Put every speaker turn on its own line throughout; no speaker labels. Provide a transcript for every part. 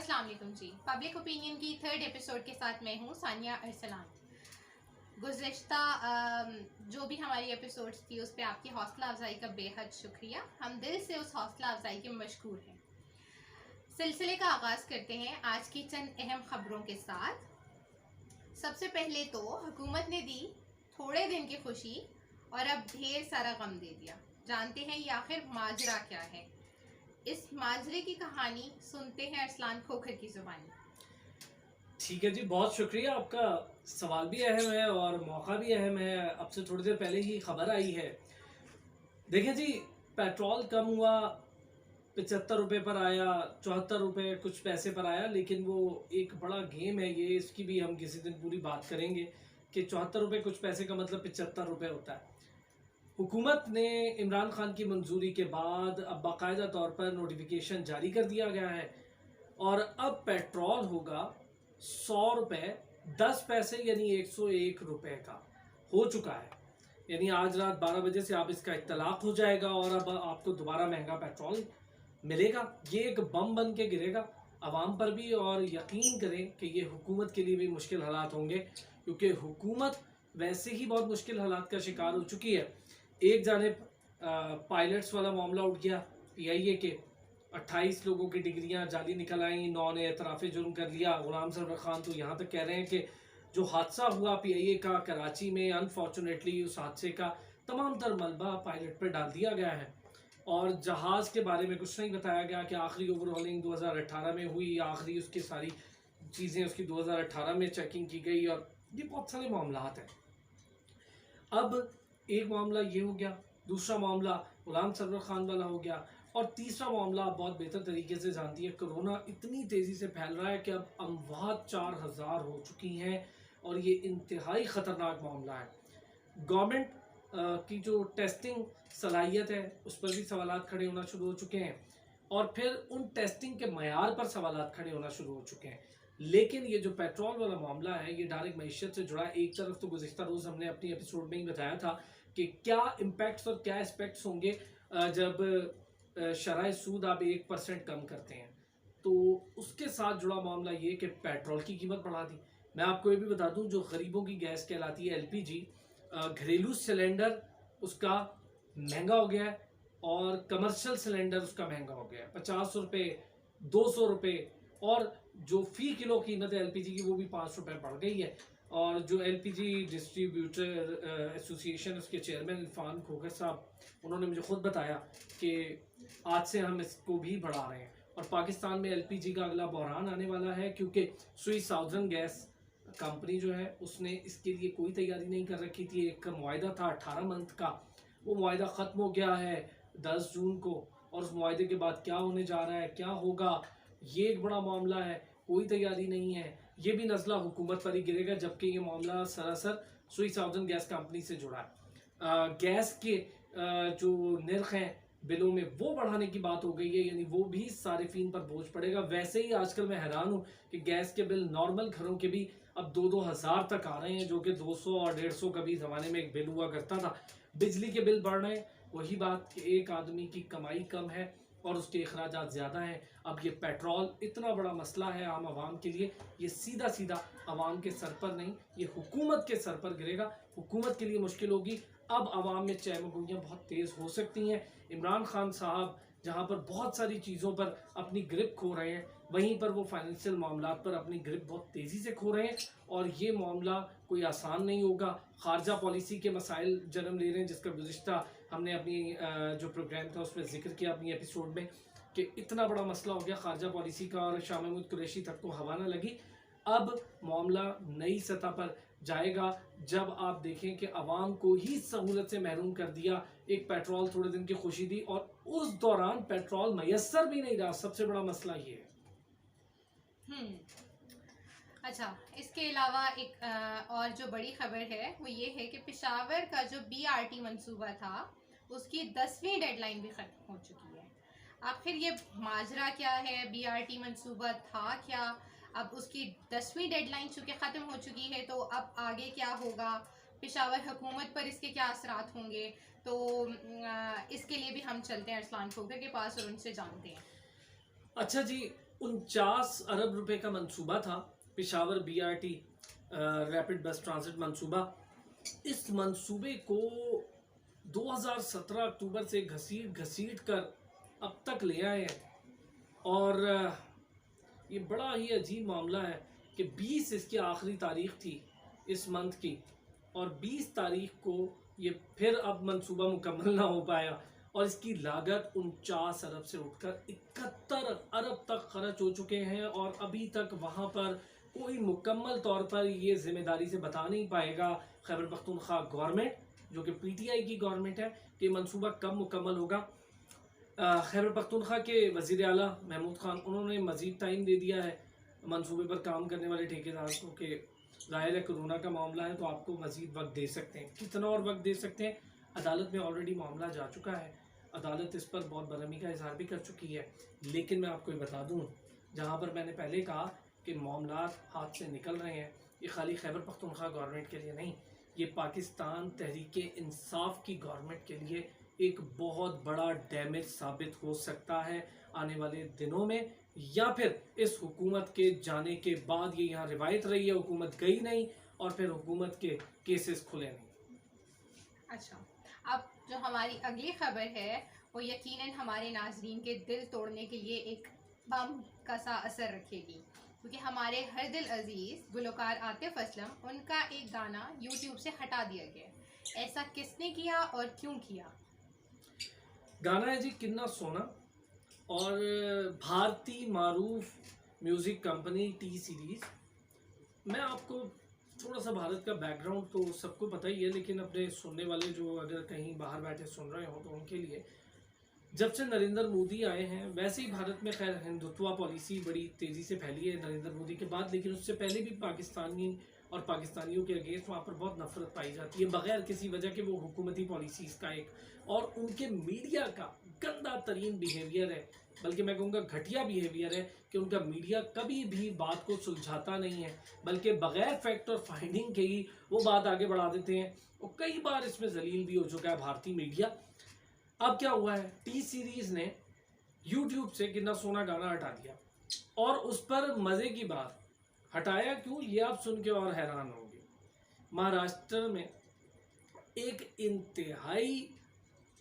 अस्सलाम वालेकुम जी। Public opinion की थर्ड एपिसोड के साथ मैं हूँ सानिया अरसलान। गुज़िश्ता जो भी हमारी एपिसोड्स थी उस पर आपकी हौसला अफजाई का बेहद शुक्रिया। हम दिल से उस हौसला अफजाई के मशकूर हैं। सिलसिले का आगाज़ करते हैं आज की चंद अहम खबरों के साथ। सबसे पहले तो हुकूमत ने दी थोड़े दिन की खुशी और अब ढेर सारा गम दे दिया। जानते हैं ये आखिर माजरा क्या है। इस माजरे की कहानी सुनते हैं अरसलान खोखर की जुबानी।
ठीक है जी, बहुत शुक्रिया। आपका सवाल भी अहम है और मौका भी अहम है। अब से थोड़ी देर पहले ही खबर आई है। देखिए जी, पेट्रोल कम हुआ, 75 रुपये पर आया, 74 रुपये कुछ पैसे पर आया, लेकिन वो एक बड़ा गेम है ये। इसकी भी हम किसी दिन पूरी बात करेंगे कि 74 रुपये कुछ पैसे का मतलब 75 रुपये होता है। हुकूमत ने इमरान खान की मंजूरी के बाद अब बाकायदा तौर पर नोटिफिकेशन जारी कर दिया गया है और अब पेट्रोल होगा 100 रुपये 10 पैसे, यानी 101 रुपये का हो चुका है। यानी आज रात 12 बजे से आप इसका इत्तलाक हो जाएगा और अब आपको दोबारा महंगा पेट्रोल मिलेगा। ये एक बम बन के गिरेगा आवाम पर भी, और यकीन करें कि ये हुकूमत के लिए भी मुश्किल हालात होंगे, क्योंकि हुकूमत वैसे ही बहुत मुश्किल हालात का शिकार हो चुकी है। एक जानिब पायलट्स वाला मामला उठ गया, PIA के 28 लोगों की डिग्रियां जाली निकल आई, 9 ने एतराफ़ जुर्म कर लिया। गुलाम सरवर खान तो यहाँ तक कह रहे हैं कि जो हादसा हुआ PIA का कराची में, अनफॉर्चुनेटली उस हादसे का तमाम तर मलबा पायलट पर डाल दिया गया है और जहाज़ के बारे में कुछ नहीं बताया गया कि आखिरी ओवरहॉलिंग 2018 में हुई, आखिरी उसकी सारी चीज़ें उसकी 2018 में चेकिंग की गई, और ये बहुत सारे मामला हैं। अब एक मामला ये हो गया, दूसरा मामला गुलाम सरवर खान वाला हो गया, और तीसरा मामला आप बहुत बेहतर तरीके से जानती है, कोरोना इतनी तेज़ी से फैल रहा है कि अब अमवात 4000 हो चुकी हैं और ये इंतहाई ख़तरनाक मामला है। गवर्नमेंट की जो टेस्टिंग सलाहियत है उस पर भी सवालात खड़े होना शुरू हो चुके हैं, और फिर उन टेस्टिंग के मयार पर सवालात खड़े होना शुरू हो चुके हैं। लेकिन ये जो पेट्रोल वाला मामला है ये डायरेक्ट मईशत से जुड़ा। एक तरफ तो गुज़िश्ता रोज़ हमने अपनी एपिसोड में ही बताया था कि क्या इम्पैक्ट्स और क्या एस्पेक्ट्स होंगे जब शराय सूद आप 1% कम करते हैं, तो उसके साथ जुड़ा मामला ये कि पेट्रोल की कीमत बढ़ा दी। मैं आपको ये भी बता दूं, जो गरीबों की गैस कहलाती है LPG, घरेलू सिलेंडर उसका महंगा हो गया है और कमर्शियल सिलेंडर उसका महंगा हो गया है। 50 रुपये, 200 रुपये, और जो फ़ी किलो कीमत है LPG की वो भी 5 रुपये बढ़ गई है। और जो LPG डिस्ट्रीब्यूटर एसोसिएशन, उसके चेयरमैन इरफान खोखर साहब, उन्होंने मुझे खुद बताया कि आज से हम इसको भी बढ़ा रहे हैं और पाकिस्तान में LPG का अगला बहरान आने वाला है, क्योंकि स्विस साउदर्न गैस कंपनी जो है उसने इसके लिए कोई तैयारी नहीं कर रखी थी। एक मुआहदा था 18 मंथ का, वो मुआहदा ख़त्म हो गया है 10 जून को, और उस मुआहदे के बाद क्या होने जा रहा है, क्या होगा, ये एक बड़ा मामला है। कोई तैयारी नहीं है, ये भी नज़ला हुकूमत पर ही गिरेगा, जबकि ये मामला सरासर स्विस साउदर्न गैस कंपनी से जुड़ा है। गैस के जो निर्ख हैं बिलों में वो बढ़ाने की बात हो गई है, यानी वो भी सारिफीन पर बोझ पड़ेगा। वैसे ही आजकल मैं हैरान हूँ कि गैस के बिल नॉर्मल घरों के भी अब 2-2 हज़ार तक आ रहे हैं, जो कि 200 और 150 का भी ज़माने में एक बिल हुआ करता था। बिजली के बिल बढ़ रहे हैं, वही बात कि एक आदमी की कमाई कम है और उसके अखराजात ज़्यादा हैं। अब ये पेट्रोल इतना बड़ा मसला है आम आवाम के लिए, ये सीधा सीधा आवाम के सर पर नहीं, ये हुकूमत के सर पर गिरेगा। हुकूमत के लिए मुश्किल होगी। अब आवाम में चहमगोइयाँ बहुत तेज़ हो सकती हैं। इमरान खान साहब जहाँ पर बहुत सारी चीज़ों पर अपनी ग्रिप खो रहे हैं, वहीं पर वो फाइनेंशियल मामलात पर अपनी ग्रिप बहुत तेज़ी से खो रहे हैं, और ये मामला कोई आसान नहीं होगा। ख़ारजा पॉलिसी के मसाइल जन्म ले रहे हैं, जिसका गुज़िश्ता हमने अपनी जो प्रोग्राम था उसमें जिक्र किया अपनी एपिसोड में, कि इतना बड़ा मसला हो गया ख़ारजा पॉलिसी का और शाह महमूद कुरैशी तक तो हवा न लगी। अब मामला नई सतह पर जाएगा जब आप देखें कि आवाम को ही सहूलत से महरूम कर दिया। एक पेट्रोल थोड़े दिन की खुशी दी और उस दौरान पेट्रोल मैसर भी नहीं रहा। सबसे बड़ा मसला ये है।
अच्छा, इसके अलावा एक और जो बड़ी खबर है वो ये है कि पेशावर का जो BRT मंसूबा था उसकी 10वीं डेडलाइन भी ख़त्म हो चुकी है। आखिर ये माजरा क्या है, BRT मंसूबा था क्या, अब उसकी 10वीं डेडलाइन चूँकि ख़त्म हो चुकी है तो अब आगे क्या होगा, पेशावर हुकूमत पर इसके क्या असरात होंगे, तो इसके लिए भी हम चलते हैं अरसलान खोखर के पास और उनसे जानते हैं।
अच्छा जी, 49 अरब रुपए का मंसूबा था, पेशावर BRT रैपिड बस ट्रांजिट मंसूबा। इस मंसूबे को 2017 अक्टूबर से घसीट घसीट कर अब तक ले आए हैं। और ये बड़ा ही अजीब मामला है कि 20 इसकी आखिरी तारीख थी इस मंथ की, और 20 तारीख को ये फिर अब मंसूबा मुकम्मल ना हो पाया, और इसकी लागत 49 अरब से उठकर 71 अरब तक खर्च हो चुके हैं। और अभी तक वहाँ पर कोई मुकम्मल तौर पर ये जिम्मेदारी से बता नहीं पाएगा खैबर पख्तूनख्वा गवर्नमेंट, जो कि PTI की गवर्नमेंट है, कि मंसूबा कब मुकम्मल होगा। खैबर पख्तूनख्वा के वज़ीर आला महमूद खान, उन्होंने मज़ीद टाइम दे दिया है मंसूबे पर काम करने वाले ठेकेदार को कि ज़ाहिर है कोरोना का मामला है तो आपको मज़ीद वक्त दे सकते हैं। कितना और वक्त दे सकते हैं? अदालत में ऑलरेडी मामला जा चुका है, अदालत इस पर बहुत बरहमी का इजहार भी कर चुकी है। लेकिन मैं आपको ये बता दूँ, जहाँ पर मैंने पहले कहा कि मामला हाथ से निकल रहे हैं, ये खाली खैबर पख्तूनख्वा गवर्नमेंट के लिए नहीं, ये पाकिस्तान तहरीक इंसाफ की गवर्नमेंट के लिए एक बहुत बड़ा डैमेज साबित हो सकता है आने वाले दिनों में, या फिर इस हुकूमत के जाने के बाद। ये यहाँ रिवायत रही है, हुकूमत गई नहीं और फिर हुकूमत के केसेस खुले नहीं।
अच्छा, अब जो हमारी अगली खबर है वो यकीनन हमारे नाजरीन के दिल तोड़ने के लिए एक बम का सा असर रखेगी, क्योंकि हमारे हर दिल अजीज गुलकार आतिफ असलम, उनका एक गाना YouTube से हटा दिया गया। ऐसा किसने किया और क्यों किया?
गाना है जी किन्ना सोना, और भारतीय मारूफ म्यूज़िक कंपनी T सीरीज़। मैं आपको थोड़ा सा भारत का बैकग्राउंड तो सबको पता ही है, लेकिन अपने सुनने वाले जो अगर कहीं बाहर बैठे सुन रहे हो तो उनके लिए, जब से नरेंद्र मोदी आए हैं वैसे ही भारत में खैर हिंदुत्व पॉलिसी बड़ी तेज़ी से फैली है नरेंद्र मोदी के बाद, लेकिन उससे पहले भी पाकिस्तानी और पाकिस्तानियों के अगेंस्ट वहाँ पर बहुत नफरत पाई जाती है बगैर किसी वजह के। वो हुकूमती पॉलिसीज़ का एक, और उनके मीडिया का गंदा तरीन बिहेवियर है, बल्कि मैं कहूँगा घटिया बिहेवियर है, कि उनका मीडिया कभी भी बात को सुलझाता नहीं है, बल्कि बगैर फैक्ट और फाइंडिंग के ही वो बात आगे बढ़ा देते हैं। और कई बार इसमें जलील भी हो चुका है भारतीय मीडिया। अब क्या हुआ है, T सीरीज़ ने YouTube से किन्ना सोना गाना हटा दिया, और उस पर मज़े की बात, हटाया क्यों ये आप सुन के और हैरान होंगे। महाराष्ट्र में एक इंतहाई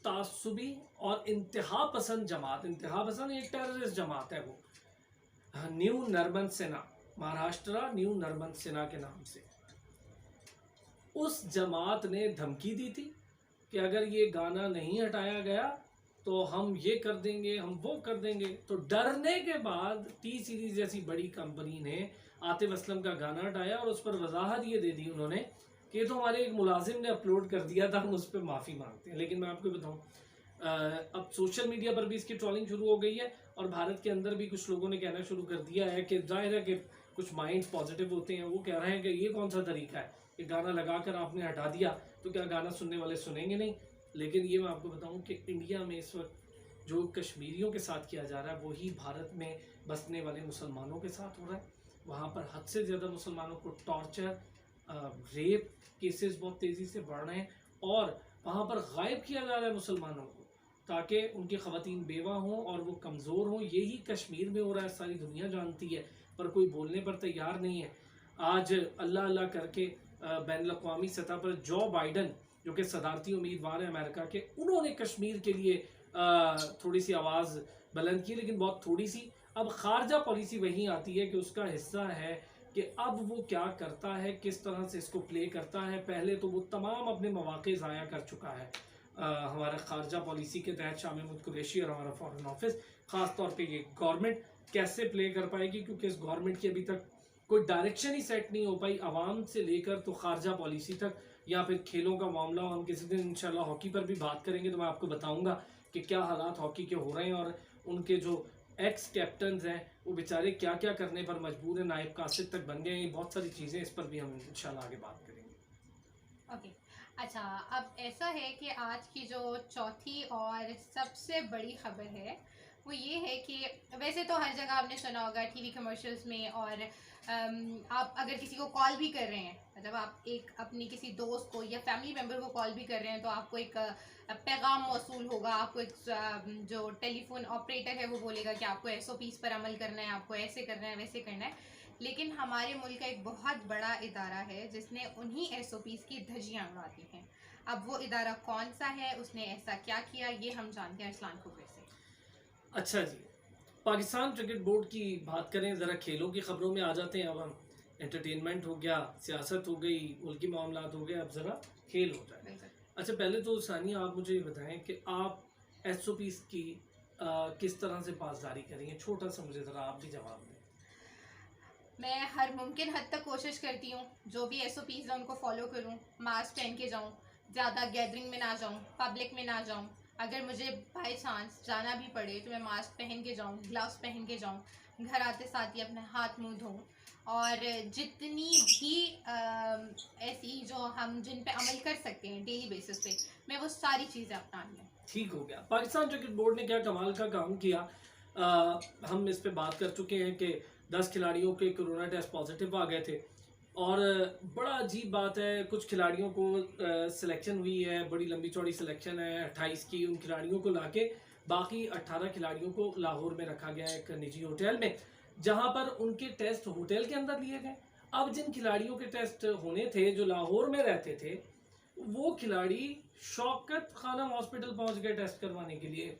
तासुबी और इंतहा पसंद जमात, इंतहा पसंद एक टेररिस्ट जमात है वो, न्यू नर्मन सेना, महाराष्ट्र न्यू नर्मन सेना के नाम से, उस जमात ने धमकी दी थी कि अगर ये गाना नहीं हटाया गया तो हम ये कर देंगे, हम वो कर देंगे। तो डरने के बाद T सीरीज़ जैसी बड़ी कंपनी ने आतिफ असलम का गाना हटाया, और उस पर वजाहत ये दे दी उन्होंने कि ये तो हमारे एक मुलाजिम ने अपलोड कर दिया था, हम उस पर माफ़ी मांगते हैं। लेकिन मैं आपको बताऊं, अब सोशल मीडिया पर भी इसकी ट्रोलिंग शुरू हो गई है, और भारत के अंदर भी कुछ लोगों ने कहना शुरू कर दिया है कि जाहिर है कि कुछ माइंड पॉजिटिव होते हैं, वो कह रहे हैं कि ये कौन सा तरीका है, ये गाना लगाकर आपने हटा दिया तो क्या गाना सुनने वाले सुनेंगे नहीं। लेकिन ये मैं आपको बताऊं कि इंडिया में इस वक्त जो कश्मीरियों के साथ किया जा रहा है वही भारत में बसने वाले मुसलमानों के साथ हो रहा है। वहाँ पर हद से ज़्यादा मुसलमानों को टॉर्चर, रेप केसेस बहुत तेज़ी से बढ़ रहे हैं, और वहाँ पर गायब किया जा रहा है मुसलमानों को ताकि उनकी ख़वातीन बेवा हों और वो कमज़ोर हों। यही कश्मीर में हो रहा है, सारी दुनिया जानती है, पर कोई बोलने पर तैयार नहीं है। आज अल्लाह अल्लाह करके बैनुल-अक़वामी सतह पर जो बाइडन, जो कि सदारती उम्मीदवार हैं अमेरिका के, उन्होंने कश्मीर के लिए थोड़ी सी आवाज़ बुलंद की, लेकिन बहुत थोड़ी सी। अब खारजा पॉलिसी वहीं आती है कि उसका हिस्सा है कि अब वो क्या करता है, किस तरह से इसको प्ले करता है। पहले तो वो तमाम अपने मौक़े ज़ाया कर चुका है हमारा खारजा पॉलिसी के तहत शाह महमूद कुरैशी और हमारा फॉरेन ऑफिस, ख़ास तौर पे ये गवर्नमेंट कैसे प्ले कर पाएगी, क्योंकि इस गवर्नमेंट की अभी तक कोई डायरेक्शन ही सेट नहीं हो पाई, आवाम से लेकर तो खारजा पॉलिसी तक, या फिर खेलों का मामला। हम किसी दिन इंशाल्लाह हॉकी पर भी बात करेंगे तो मैं आपको बताऊंगा कि क्या हालात हॉकी के हो रहे हैं, और उनके जो एक्स कैप्टन हैं वो बेचारे क्या क्या करने पर मजबूर हैं, नायब कासिद तक बन गए हैं। बहुत सारी चीज़ें, इस पर भी हम इंशाल्लाह आगे बात करेंगे।
ओके, अच्छा, अब ऐसा है कि आज की जो चौथी और सबसे बड़ी खबर है वो ये है कि वैसे तो हर जगह आपने सुना होगा टीवी कमर्शियल्स में, और आप अगर किसी को कॉल भी कर रहे हैं, मतलब आप एक अपनी किसी दोस्त को या फैमिली मेम्बर को कॉल भी कर रहे हैं, तो आपको एक पैगाम मौसूल होगा, आपको एक जो टेलीफोन ऑपरेटर है वो बोलेगा कि आपको SOPs पर अमल करना है, आपको ऐसे करना है, वैसे करना है। लेकिन हमारे मुल्क का एक बहुत बड़ा इदारा है जिसने उन्हीं SOPs की धज्जियां उड़ा दी हैं। अब वो इदारा कौन सा है, उसने ऐसा क्या किया, ये हम जानते हैं अरसलान कुबरे से।
अच्छा जी, पाकिस्तान क्रिकेट बोर्ड की बात करें, ज़रा खेलों की ख़बरों में आ जाते हैं। अब हम एंटरटेनमेंट हो गया, सियासत हो गई, मुल्की मामलात हो गए, अब ज़रा खेल हो जाए। अच्छा, पहले तो सानिया आप मुझे ये बताएं कि आप SOPs की किस तरह से पासदारी करेंगे, छोटा सा मुझे ज़रा आप भी जवाब दें।
मैं हर मुमकिन हद तक कोशिश करती हूँ जो भी SOPs है उनको फॉलो करूँ, मास्क पहन के जाऊँ, ज़्यादा गैदरिंग में ना जाऊँ, पब्लिक में ना जाऊँ। अगर मुझे बाई चांस जाना भी पड़े तो मैं मास्क पहन के जाऊँ, ग्लव्स पहन के जाऊँ, घर आते साथ ही अपने हाथ मुंह धोऊँ, और जितनी भी ऐसी जो हम जिन पे अमल कर सकते हैं डेली बेसिस पे, मैं वो सारी चीज़ें अपना लूँ।
ठीक हो गया। पाकिस्तान क्रिकेट बोर्ड ने क्या कमाल का काम किया, हम इस पे बात कर चुके हैं कि 10 खिलाड़ियों के कोरोना टेस्ट पॉजिटिव आ गए थे, और बड़ा अजीब बात है, कुछ खिलाड़ियों को सिलेक्शन हुई है, बड़ी लंबी चौड़ी सिलेक्शन है 28 की, उन खिलाड़ियों को लाके बाकी 18 खिलाड़ियों को लाहौर में रखा गया एक निजी होटल में, जहां पर उनके टेस्ट होटल के अंदर लिए गए। अब जिन खिलाड़ियों के टेस्ट होने थे जो लाहौर में रहते थे, वो खिलाड़ी शौकत खानम हॉस्पिटल पहुंच गए टेस्ट करवाने के लिए।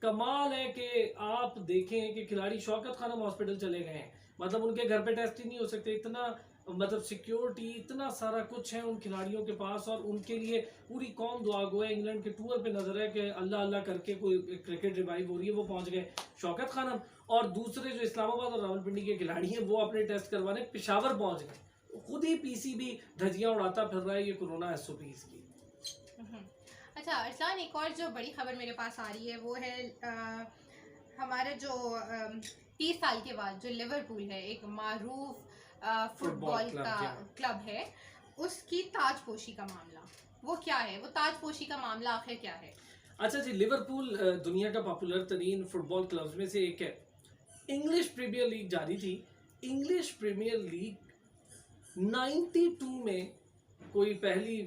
कमाल है कि आप देखें कि खिलाड़ी शौकत खानम हॉस्पिटल चले गए हैं, मतलब उनके घर पे टेस्ट ही नहीं हो सकते, इतना मतलब सिक्योरिटी, इतना सारा कुछ है उन खिलाड़ियों के पास, और उनके लिए पूरी कौम दुआ गो है। इंग्लैंड के टूर पे नजर है कि अल्लाह अल्लाह करके कोई क्रिकेट रिवाइव हो रही है, वो पहुंच गए शौकत खानम, और दूसरे जो इस्लामाबाद और रावलपिंडी के खिलाड़ी हैं वो अपने टेस्ट करवाने पेशावर पहुंच गए। खुद ही PCB धज्जियां उड़ाता फिर रहा है ये कोरोना SOPs की।
अच्छा अरसलान, एक और जो बड़ी खबर मेरे पास आ रही है वो है हमारा जो 30 साल के बाद जो लिवरपूल है, एक मारूफ फुटबॉल का क्लब है, उसकी ताजपोशी का मामला वो क्या है, वो ताजपोशी का मामला आखिर क्या है?
अच्छा जी, लिवरपूल दुनिया का पॉपुलर तरीन फुटबॉल क्लब्स में से एक है। इंग्लिश प्रीमियर लीग जारी थी। इंग्लिश प्रीमियर लीग 92 में कोई पहली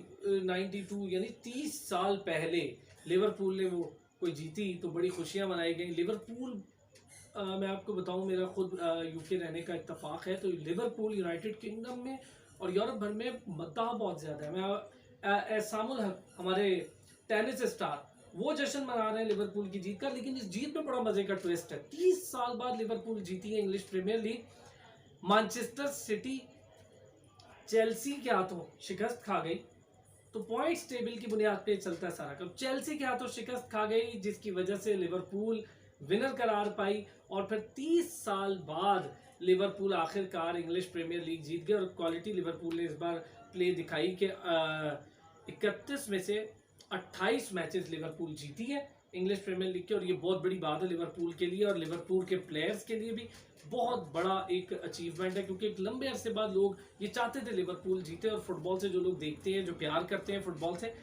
92 यानी 30 साल पहले लिवरपूल ने वो कोई जीती, तो बड़ी खुशियां मनाई गई। लिवरपूल मैं आपको बताऊं, मेरा खुद UK रहने का इत्तेफाक है, तो लिवरपूल यूनाइटेड किंगडम में और यूरोप भर में मद्दाह बहुत ज़्यादा है। मैं एहसामुल हक, हमारे टेनिस स्टार, वो जश्न मना रहे हैं लिवरपूल की जीत का। लेकिन इस जीत में बड़ा मजे का ट्विस्ट है, 30 साल बाद लिवरपूल जीती है English Premier League. Manchester City Chelsea के हाथों शिकस्त खा गई, तो पॉइंट्स टेबल की बुनियाद पे चलता है सारा काम। चेल्सी के हाथों शिकस्त खा गई, जिसकी वजह से लिवरपूल विनर करार पाई, और फिर 30 साल बाद लिवरपूल आखिरकार इंग्लिश प्रीमियर लीग जीत गए। और क्वालिटी लिवरपूल ने इस बार प्ले दिखाई कि 31 में से 28 मैचेस लिवरपूल जीती है इंग्लिश प्रीमियर लीग के, और ये बहुत बड़ी बात है लिवरपूल के लिए और लिवरपूल के प्लेयर्स के लिए भी बहुत बड़ा एक अचीवमेंट है, क्योंकि एक लंबे अरसे बाद लोग ये चाहते थे लिवरपूल जीते। और फुटबॉल से जो लोग देखते हैं, जो प्यार करते हैं फुटबॉल से,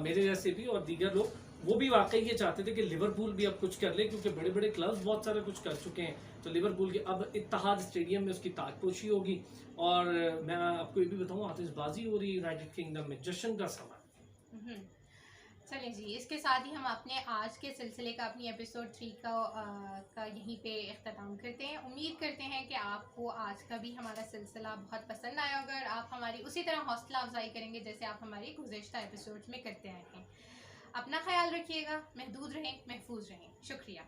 मेरे जैसे भी और दीगर लोग, वो भी वाकई ये चाहते थे कि लिवरपूल भी अब कुछ कर ले, क्योंकि बड़े बड़े क्लब्स बहुत सारा कुछ कर चुके हैं। तो लिवरपूल के अब इत्तेहाद स्टेडियम में उसकी ताजपोशी होगी। और मैं आपको ये भी बताऊँ, आतिशबाजी हो रही है यूनाइटेड किंगडम में, जश्न का समय।
चलें जी, इसके साथ ही हम अपने आज के सिलसिले का, अपनी एपिसोड 3 का यहीं पे इख्तिताम करते हैं। उम्मीद करते हैं कि आपको आज का भी हमारा सिलसिला बहुत पसंद आया होगा, और आप हमारी उसी तरह हौसला अफजाई करेंगे जैसे आप हमारी गुज़िश्ता एपिसोड्स में करते आए हैं। अपना ख्याल रखिएगा, महदूद रहें, महफूज रहें। शुक्रिया।